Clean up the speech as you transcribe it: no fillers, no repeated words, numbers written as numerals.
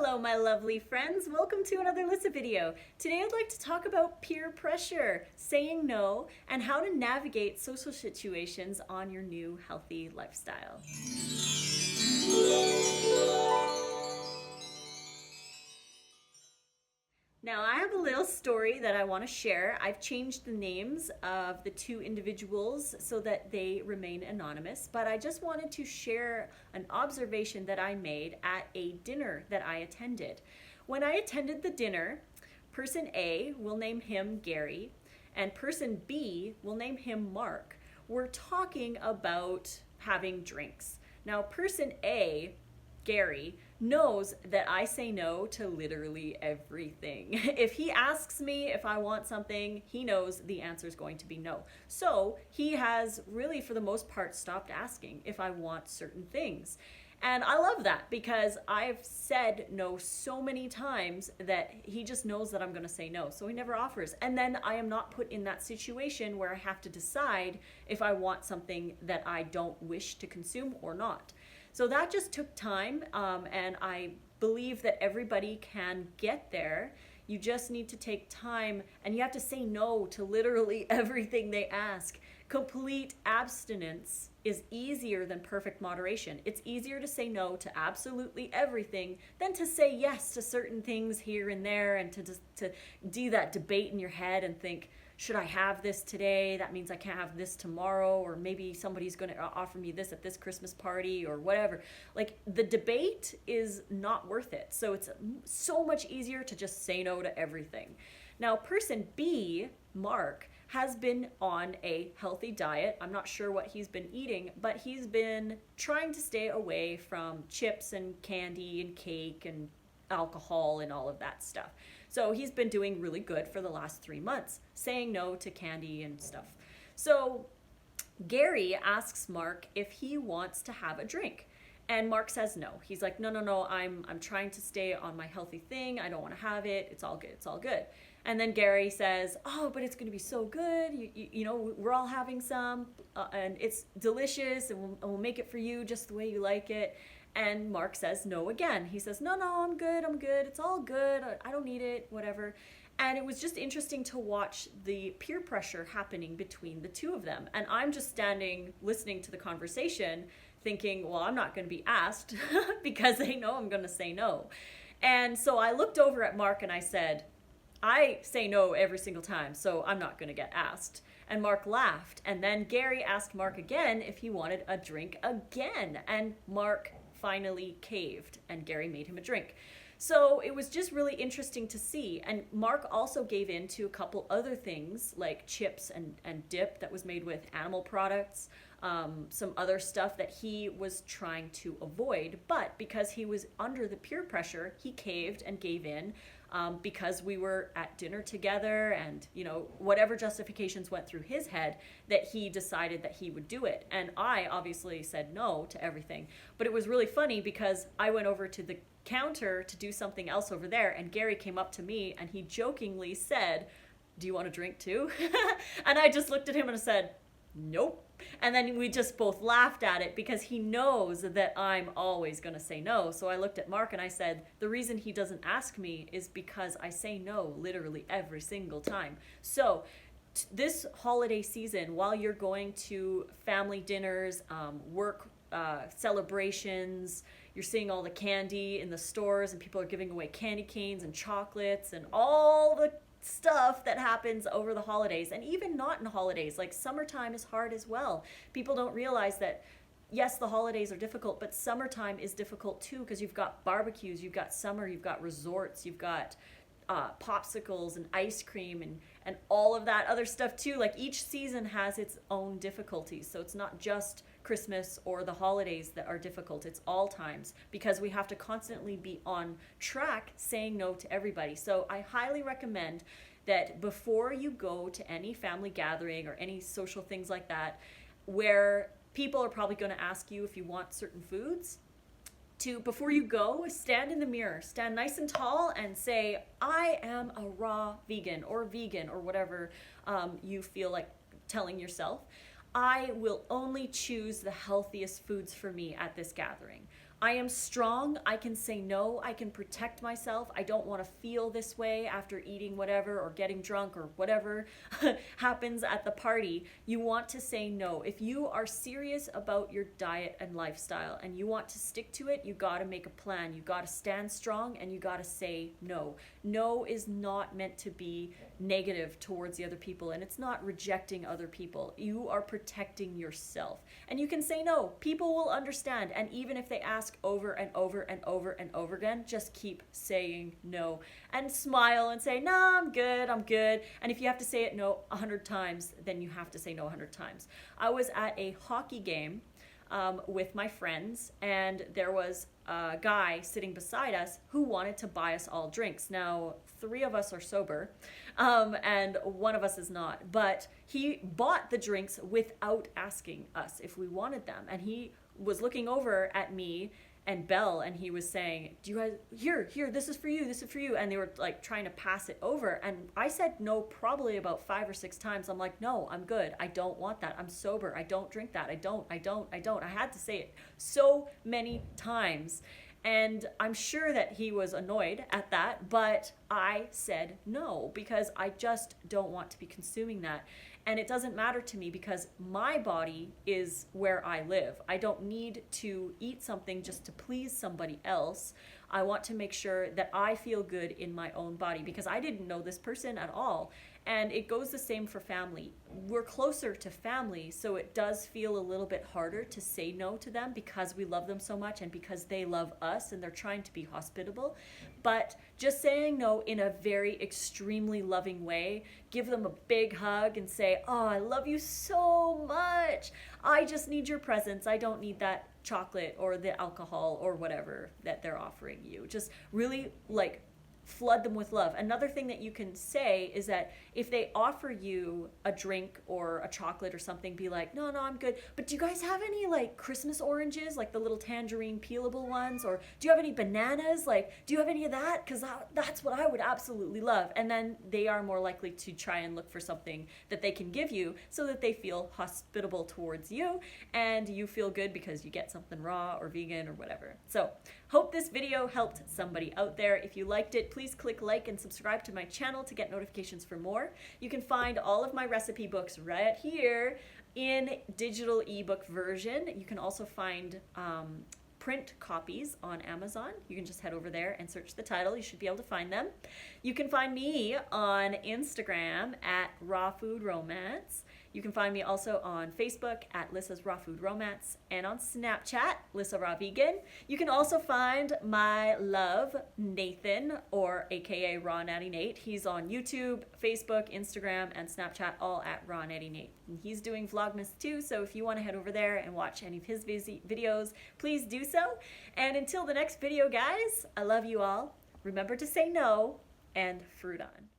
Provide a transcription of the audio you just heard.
Hello my lovely friends, welcome to another Lissa video. Today I'd like to talk about peer pressure, saying no, and how to navigate social situations on your new healthy lifestyle. Now I have a little story that I want to share. I've changed the names of the two individuals so that they remain anonymous, but I just wanted to share an observation that I made at a dinner that I attended. When I attended the dinner, person A, we'll name him Gary, and person B, we'll name him Mark, were talking about having drinks. Now person A, Gary, knows that I say no to literally everything. If he asks me if I want something, he knows the answer is going to be no. So he has really, for the most part, stopped asking if I want certain things. And I love that because I've said no so many times that he just knows that I'm going to say no. So he never offers. And then I am not put in that situation where I have to decide if I want something that I don't wish to consume or not. So that just took time, and I believe that everybody can get there. You just need to take time, and you have to say no to literally everything they ask. Complete abstinence is easier than perfect moderation. It's easier to say no to absolutely everything than to say yes to certain things here and there, and to do that debate in your head and think, should I have this today? That means I can't have this tomorrow, or maybe somebody's going to offer me this at this Christmas party or whatever. Like, the debate is not worth it. So it's so much easier to just say no to everything. Now, person B, Mark, has been on a healthy diet. I'm not sure what he's been eating, but he's been trying to stay away from chips and candy and cake and alcohol and all of that stuff. So he's been doing really good for the last 3 months, saying no to candy and stuff. So Gary asks Mark if he wants to have a drink. And Mark says no. He's like, no, I'm trying to stay on my healthy thing. I don't want to have it. It's all good. It's all good. And then Gary says, oh, but it's going to be so good. You know, we're all having some, and it's delicious, and we'll make it for you just the way you like it. And Mark says no again. He says, no, I'm good. It's all good. I don't need it, whatever. And it was just interesting to watch the peer pressure happening between the two of them. And I'm just standing listening to the conversation thinking, well, I'm not going to be asked because they know I'm going to say no. And so I looked over at Mark and I said, I say no every single time, so I'm not going to get asked. And Mark laughed. And then Gary asked Mark again if he wanted a drink again. And Mark finally caved, and Gary made him a drink. So it was just really interesting to see. And Mark also gave in to a couple other things like chips and dip that was made with animal products, some other stuff that he was trying to avoid. But because he was under the peer pressure, he caved and gave in. Because we were at dinner together, and whatever justifications went through his head, that he decided that he would do it. And I obviously said no to everything. But it was really funny because I went over to the counter to do something else over there, and Gary came up to me and he jokingly said, do you want a drink too? And I just looked at him and I said, nope. And then we just both laughed at it because he knows that I'm always going to say no. So I looked at Mark and I said, the reason he doesn't ask me is because I say no literally every single time. So this holiday season, while you're going to family dinners, work celebrations, you're seeing all the candy in the stores and people are giving away candy canes and chocolates and all the stuff that happens over the holidays, and even not in holidays, like summertime is hard as well. People don't realize that yes, the holidays are difficult, but summertime is difficult too, because you've got barbecues, you've got summer, you've got resorts, you've got popsicles and ice cream and all of that other stuff too. Like, each season has its own difficulties, so it's not just Christmas or the holidays that are difficult. It's all times, because we have to constantly be on track saying no to everybody. So I highly recommend that before you go to any family gathering or any social things like that, where people are probably going to ask you if you want certain foods, before you go, stand in the mirror, stand nice and tall and say, I am a raw vegan or whatever you feel like telling yourself. I will only choose the healthiest foods for me at this gathering. I am strong. I can say no. I can protect myself. I don't want to feel this way after eating whatever or getting drunk or whatever happens at the party. You want to say no. If you are serious about your diet and lifestyle and you want to stick to it, you got to make a plan. You got to stand strong and you got to say no. No is not meant to be negative towards the other people, and it's not rejecting other people. You are protecting yourself. And you can say no. People will understand. And even if they ask over and over and over and over again, just keep saying no and smile and say, no, I'm good, I'm good. And if you have to say it no 100 times, then you have to say no 100 times. I was at a hockey game with my friends, and there was a guy sitting beside us who wanted to buy us all drinks. Now, 3 of us are sober, and 1 of us is not, but he bought the drinks without asking us if we wanted them. And he was looking over at me and Belle, and he was saying, do you guys, here, this is for you, this is for you. And they were like trying to pass it over. And I said no probably about 5 or 6 times. I'm like, no, I'm good. I don't want that. I'm sober. I don't drink that. I don't. I had to say it so many times. And I'm sure that he was annoyed at that, but I said no because I just don't want to be consuming that. And it doesn't matter to me because my body is where I live. I don't need to eat something just to please somebody else. I want to make sure that I feel good in my own body because I didn't know this person at all. And it goes the same for family. We're closer to family, so it does feel a little bit harder to say no to them because we love them so much and because they love us and they're trying to be hospitable. But just saying no in a very extremely loving way, give them a big hug and say, oh, I love you so much. I just need your presence. I don't need that chocolate or the alcohol or whatever that they're offering you. Just really like flood them with love. Another thing that you can say is that if they offer you a drink or a chocolate or something, be like, no, I'm good. But do you guys have any like Christmas oranges, like the little tangerine peelable ones? Or do you have any bananas? Like, do you have any of that? Because that's what I would absolutely love. And then they are more likely to try and look for something that they can give you so that they feel hospitable towards you and you feel good because you get something raw or vegan or whatever. So hope this video helped somebody out there. If you liked it, please click like and subscribe to my channel to get notifications for more. You can find all of my recipe books right here in digital ebook version. You can also find print copies on Amazon. You can just head over there and search the title. You should be able to find them. You can find me on Instagram at Raw Food Romance. You can find me also on Facebook at Lissa's Raw Food Romance and on Snapchat, Lissa Raw Vegan. You can also find my love, Nathan, or AKA Raw Natty Nate. He's on YouTube, Facebook, Instagram, and Snapchat, all at Raw Natty Nate. And he's doing Vlogmas too, so if you want to head over there and watch any of his videos, please do so. And until the next video, guys, I love you all. Remember to say no and fruit on.